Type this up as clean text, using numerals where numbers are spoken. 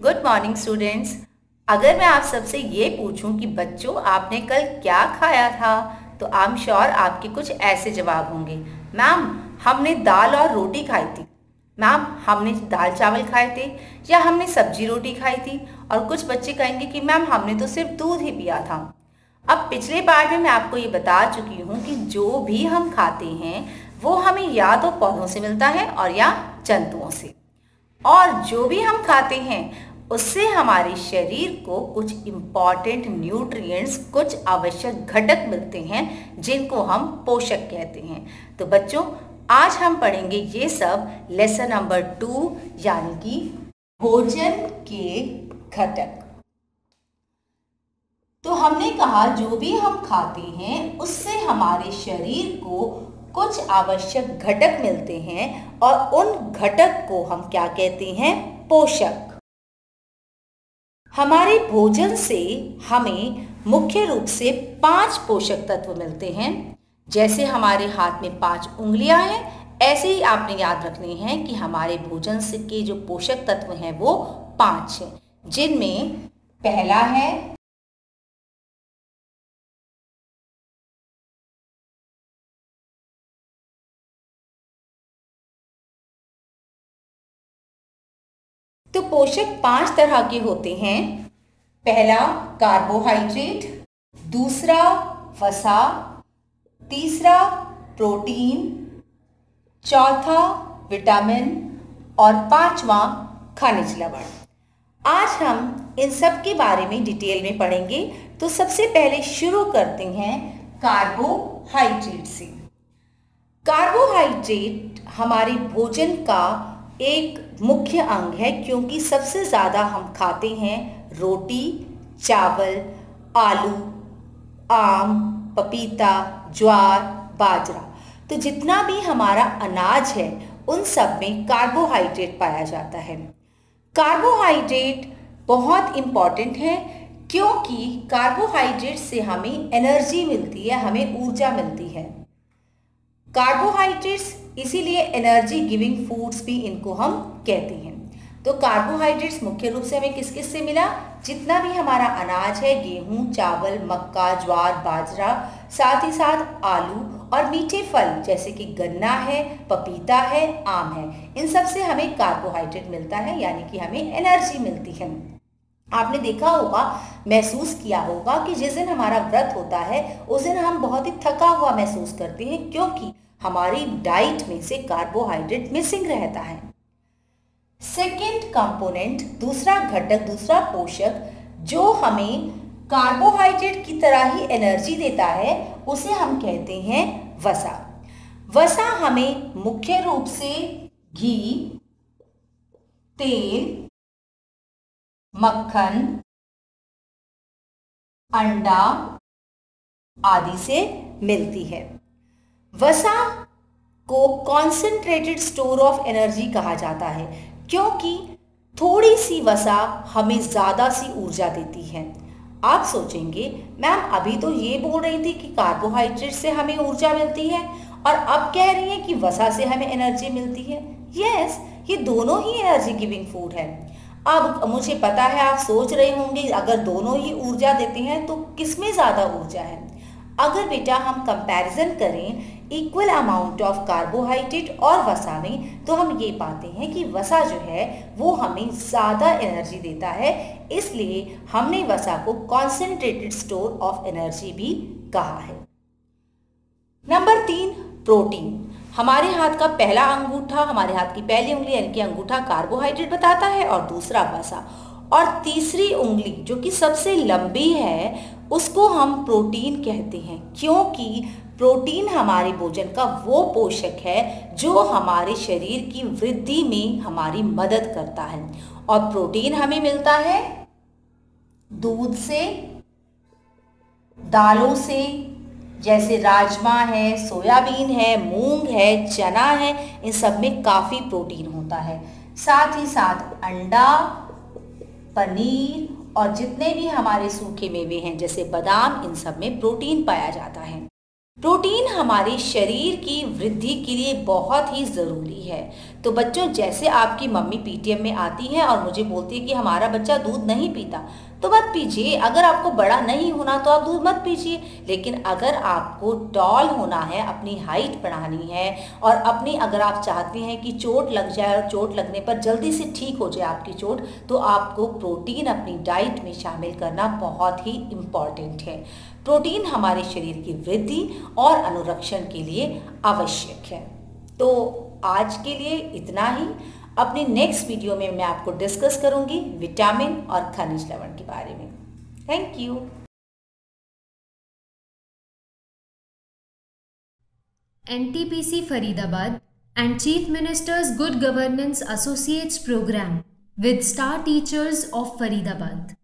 Good morning students. अगर मैं आप सबसे ये पूछूं कि बच्चों आपने कल क्या खाया था, तो आई एम श्योर आपके कुछ ऐसे जवाब होंगे। मैम हमने दाल और रोटी खाई थी, मैम हमने दाल चावल खाए थे, या हमने सब्जी रोटी खाई थी। और कुछ बच्चे कहेंगे कि मैम हमने तो सिर्फ दूध ही पिया था। अब पिछले पार्ट में मैं आपको ये बता चुकी हूँ कि जो भी हम खाते हैं वो हमें या तो पौधों से मिलता है और या जंतुओं से, और जो भी हम खाते हैं उससे हमारे शरीर को कुछ इम्पॉर्टेंट न्यूट्रिएंट्स, कुछ आवश्यक घटक मिलते हैं जिनको हम पोषक कहते हैं। तो बच्चों आज हम पढ़ेंगे ये सब लेसन नंबर 2 यानी कि भोजन के घटक। तो हमने कहा जो भी हम खाते हैं उससे हमारे शरीर को कुछ आवश्यक घटक मिलते हैं और उन घटक को हम क्या कहते हैं? पोषक। हमारे भोजन से हमें मुख्य रूप से 5 पोषक तत्व मिलते हैं। जैसे हमारे हाथ में 5 उंगलियां हैं, ऐसे ही आपने याद रखने हैं कि हमारे भोजन से के जो पोषक तत्व हैं वो 5 हैं, जिनमें पहला है तो पोषक 5 तरह के होते हैं। पहला कार्बोहाइड्रेट, दूसरा वसा, तीसरा प्रोटीन, चौथा विटामिन और 5वां खनिज लवण। आज हम इन सब के बारे में डिटेल में पढ़ेंगे। तो सबसे पहले शुरू करते हैं कार्बोहाइड्रेट से। कार्बोहाइड्रेट हमारे भोजन का एक मुख्य अंग है, क्योंकि सबसे ज़्यादा हम खाते हैं रोटी, चावल, आलू, आम, पपीता, ज्वार, बाजरा। तो जितना भी हमारा अनाज है उन सब में कार्बोहाइड्रेट पाया जाता है। कार्बोहाइड्रेट बहुत इम्पॉर्टेंट है, क्योंकि कार्बोहाइड्रेट से हमें एनर्जी मिलती है, हमें ऊर्जा मिलती है। कार्बोहाइड्रेट्स इसीलिए एनर्जी गिविंग फूड्स भी इनको हम कहते हैं। तो कार्बोहाइड्रेट्स मुख्य रूप से हमें किस किस से मिला? जितना भी हमारा अनाज है, गेहूं, चावल, मक्का, ज्वार, बाजरा, साथ ही साथ आलू और मीठे फल जैसे कि गन्ना है, पपीता है, आम है, इन सब से हमें कार्बोहाइड्रेट मिलता है, यानी कि हमें एनर्जी मिलती है। आपने देखा होगा, महसूस किया होगा कि जिस दिन हमारा व्रत होता है उस दिन हम बहुत ही थका हुआ महसूस करते हैं, क्योंकि हमारी डाइट में से कार्बोहाइड्रेट मिसिंग रहता है। सेकेंड कंपोनेंट, दूसरा घटक, दूसरा पोषक जो हमें कार्बोहाइड्रेट की तरह ही एनर्जी देता है, उसे हम कहते हैं वसा। वसा हमें मुख्य रूप से घी, तेल, मक्खन, अंडा आदि से मिलती है। वसा को कॉन्सेंट्रेटेड स्टोर ऑफ एनर्जी कहा जाता है, क्योंकि थोड़ी सी वसा हमें ज़्यादा सी ऊर्जा देती है। आप सोचेंगे मैम अभी तो ये बोल रही थी कि कार्बोहाइड्रेट से हमें ऊर्जा मिलती है और अब कह रही है कि वसा से हमें एनर्जी मिलती है। यस, ये दोनों ही एनर्जी गिविंग फूड है। अब मुझे पता है आप सोच रहे होंगे अगर दोनों ही ऊर्जा देते हैं तो किसमें ज़्यादा ऊर्जा है। अगर बेटा हम कंपैरिजन करें इक्वल अमाउंट ऑफ कार्बोहाइड्रेट और वसा में, तो हम ये पाते हैं कि वसा जो है वो हमें ज़्यादा एनर्जी देता है, इसलिए हमने वसा को कॉन्सेंट्रेटेड स्टोर ऑफ एनर्जी भी कहा है। Number 3, protein. हमारे हाथ का पहला अंगूठा, हमारे हाथ की पहली उंगली यानी कि अंगूठा कार्बोहाइड्रेट बताता है और दूसरा वसा, और तीसरी उंगली जो कि सबसे लंबी है उसको हम प्रोटीन कहते हैं, क्योंकि प्रोटीन हमारे भोजन का वो पोषक है जो हमारे शरीर की वृद्धि में हमारी मदद करता है। और प्रोटीन हमें मिलता है दूध से, दालों से, जैसे राजमा है, सोयाबीन है, मूंग है, चना है, इन सब में काफ़ी प्रोटीन होता है। साथ ही साथ अंडा, पनीर और जितने भी हमारे सूखे मेवे हैं जैसे बादाम, इन सब में प्रोटीन पाया जाता है। प्रोटीन हमारे शरीर की वृद्धि के लिए बहुत ही ज़रूरी है। तो बच्चों, जैसे आपकी मम्मी पीटीएम में आती है और मुझे बोलती है कि हमारा बच्चा दूध नहीं पीता, तो मत पीजिए। अगर आपको बड़ा नहीं होना तो आप दूध मत पीजिए, लेकिन अगर आपको टॉल होना है, अपनी हाइट बढ़ानी है और अगर आप चाहते हैं कि चोट लग जाए और चोट लगने पर जल्दी से ठीक हो जाए आपकी चोट, तो आपको प्रोटीन अपनी डाइट में शामिल करना बहुत ही इम्पॉर्टेंट है। प्रोटीन हमारे शरीर की वृद्धि और अनुरक्षण के लिए आवश्यक है। तो आज के लिए इतना ही। अपनी नेक्स्ट वीडियो में मैं आपको डिस्कस करूंगी विटामिन और खनिज लवण के बारे में। Thank you. NTPC Faridabad and Chief Minister's Good Governance Associates Program with Star Teachers of Faridabad.